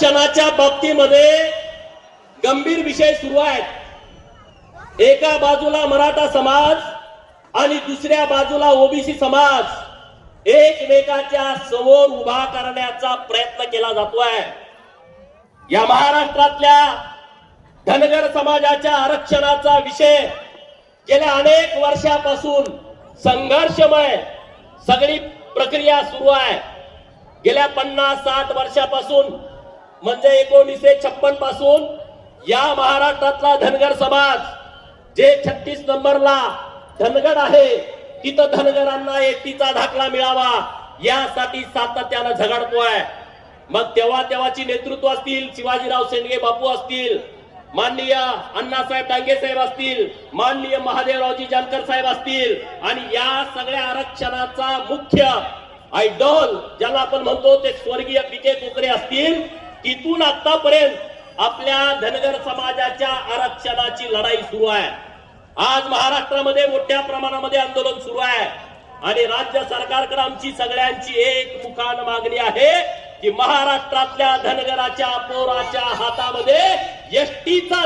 आरक्षणाच्या बाबतीमध्ये गंभीर विषय सुरू आहेत। एका बाजूला मराठा समाज आणि दुसऱ्या बाजूला ओबीसी समाज एकमेकाच्या समोर उभा करण्याचा प्रयत्न केला जातोय। या महाराष्ट्रातल्या धनगर समाजाच्या आरक्षणाचा विषय गेल्या अनेक वर्षापासून संघर्षमय सगळी प्रक्रिया सुरू आहे। गेल्या 50-60 वर्षापासून म्हणजे 1956 पासून या महाराष्ट्रातला धनगर समाज जे 36 नंबरला धनगड आहे तिथं धनगरांना एसटीचा दाखला मिळावा यासाठी सातत्यानं झगडतोय। मग तेव्हाची नेतृत्व असतील, शिवाजीराव शेंडगे बापू असतील, माननीय अण्णासाहेब डांगे साहेब असतील, माननीय महादेवरावजी जानकर साहेब असतील, आणि या सगळ्या आरक्षणाचा मुख्य आयडॉल ज्याला आपण म्हणतो ते स्वर्गीय पी.के. कोकरे असतील, तिथून आतापर्यंत आपल्या धनगर समाजाच्या आरक्षणाची लढाई सुरू आहे। आज महाराष्ट्रामध्ये मोठ्या प्रमाणामध्ये आंदोलन सुरू आहे आणि राज्य सरकारकडे आमची सगळ्यांची एक मुखान मागणी आहे की महाराष्ट्रातल्या धनगराच्या पोराच्या हातामध्ये एसटीचा